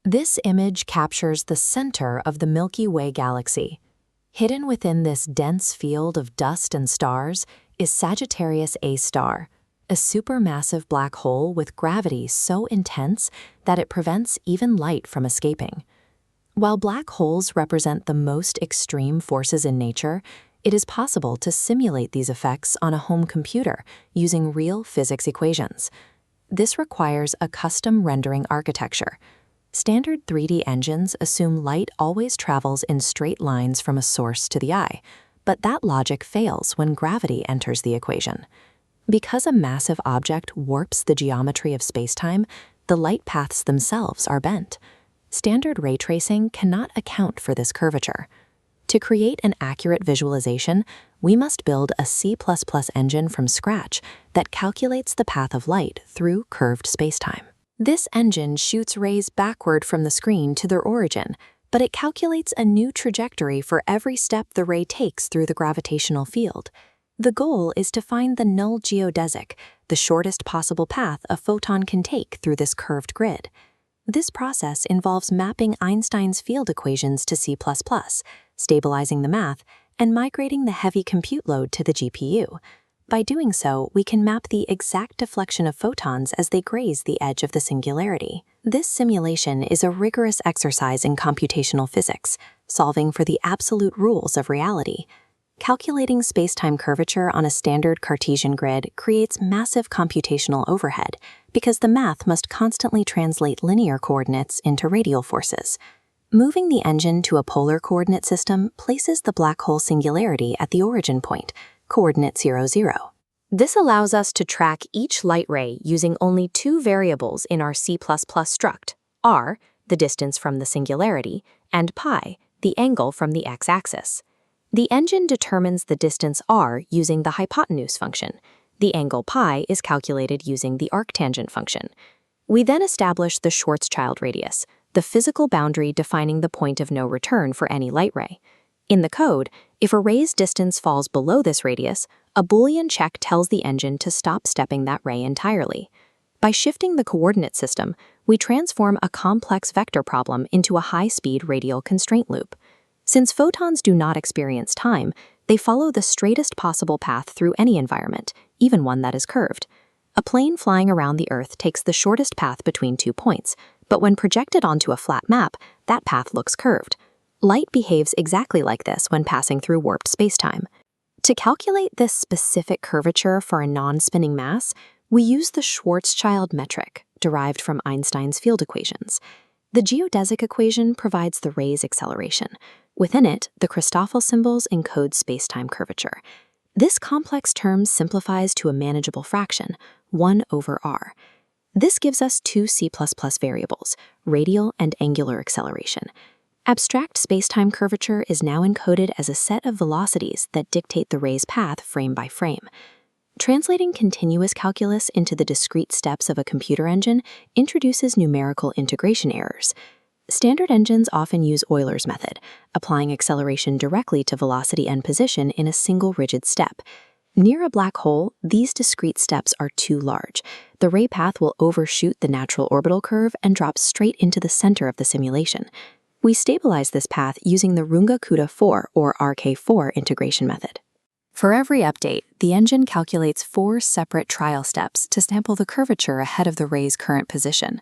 This image captures the center of the Milky Way galaxy. Hidden within this dense field of dust and stars is Sagittarius A star, a supermassive black hole with gravity so intense that it prevents even light from escaping. While black holes represent the most extreme forces in nature, it is possible to simulate these effects on a home computer using real physics equations. This requires a custom rendering architecture. Standard 3D engines assume light always travels in straight lines from a source to the eye, but that logic fails when gravity enters the equation. Because a massive object warps the geometry of spacetime, the light paths themselves are bent. Standard ray tracing cannot account for this curvature. To create an accurate visualization, we must build a C++ engine from scratch that calculates the path of light through curved spacetime. This engine shoots rays backward from the screen to their origin, but it calculates a new trajectory for every step the ray takes through the gravitational field. The goal is to find the null geodesic, the shortest possible path a photon can take through this curved grid. This process involves mapping Einstein's field equations to C++, stabilizing the math, and migrating the heavy compute load to the GPU. By doing so, we can map the exact deflection of photons as they graze the edge of the singularity. This simulation is a rigorous exercise in computational physics, solving for the absolute rules of reality. Calculating spacetime curvature on a standard Cartesian grid creates massive computational overhead because the math must constantly translate linear coordinates into radial forces. Moving the engine to a polar coordinate system places the black hole singularity at the origin point, coordinate 0, 0. This allows us to track each light ray using only two variables in our C++ struct, r, the distance from the singularity, and pi, the angle from the x-axis. The engine determines the distance r using the hypotenuse function. The angle pi is calculated using the arctangent function. We then establish the Schwarzschild radius, the physical boundary defining the point of no return for any light ray. In the code, if a ray's distance falls below this radius, a Boolean check tells the engine to stop stepping that ray entirely. By shifting the coordinate system, we transform a complex vector problem into a high-speed radial constraint loop. Since photons do not experience time, they follow the straightest possible path through any environment, even one that is curved. A plane flying around the Earth takes the shortest path between 2 points, but when projected onto a flat map, that path looks curved. Light behaves exactly like this when passing through warped spacetime. To calculate this specific curvature for a non-spinning mass, we use the Schwarzschild metric, derived from Einstein's field equations. The geodesic equation provides the ray's acceleration. Within it, the Christoffel symbols encode spacetime curvature. This complex term simplifies to a manageable fraction, 1 over r. This gives us two C++ variables, radial and angular acceleration. Abstract spacetime curvature is now encoded as a set of velocities that dictate the ray's path frame by frame. Translating continuous calculus into the discrete steps of a computer engine introduces numerical integration errors. Standard engines often use Euler's method, applying acceleration directly to velocity and position in a single rigid step. Near a black hole, these discrete steps are too large. The ray path will overshoot the natural orbital curve and drop straight into the center of the simulation. We stabilize this path using the Runge-Kutta 4 or RK4 integration method. For every update, the engine calculates 4 separate trial steps to sample the curvature ahead of the ray's current position.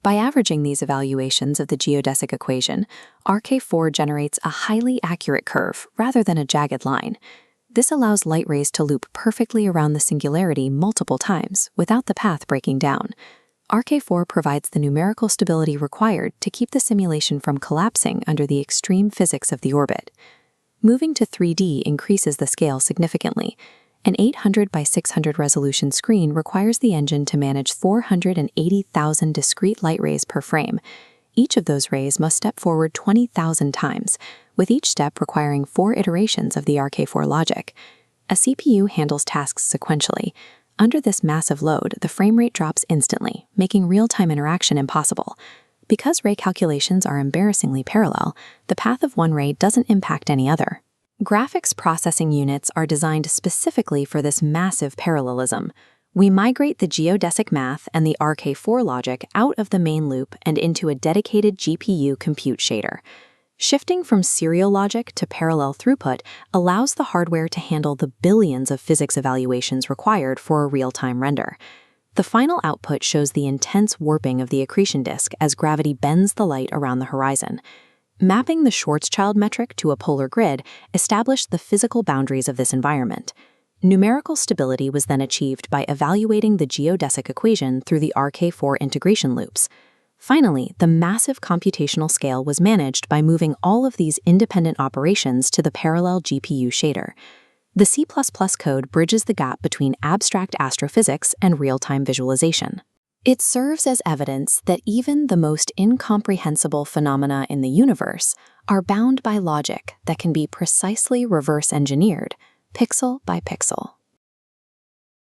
By averaging these evaluations of the geodesic equation, RK4 generates a highly accurate curve rather than a jagged line. This allows light rays to loop perfectly around the singularity multiple times without the path breaking down. RK4 provides the numerical stability required to keep the simulation from collapsing under the extreme physics of the orbit. Moving to 3D increases the scale significantly. An 800 by 600 resolution screen requires the engine to manage 480,000 discrete light rays per frame. Each of those rays must step forward 20,000 times, with each step requiring 4 iterations of the RK4 logic. A CPU handles tasks sequentially. Under this massive load, the frame rate drops instantly, making real-time interaction impossible. Because ray calculations are embarrassingly parallel, the path of one ray doesn't impact any other. Graphics processing units are designed specifically for this massive parallelism. We migrate the geodesic math and the RK4 logic out of the main loop and into a dedicated GPU compute shader. Shifting from serial logic to parallel throughput allows the hardware to handle the billions of physics evaluations required for a real-time render. The final output shows the intense warping of the accretion disk as gravity bends the light around the horizon. Mapping the Schwarzschild metric to a polar grid established the physical boundaries of this environment. Numerical stability was then achieved by evaluating the geodesic equation through the RK4 integration loops. Finally, the massive computational scale was managed by moving all of these independent operations to the parallel GPU shader. The C++ code bridges the gap between abstract astrophysics and real-time visualization. It serves as evidence that even the most incomprehensible phenomena in the universe are bound by logic that can be precisely reverse-engineered, pixel by pixel.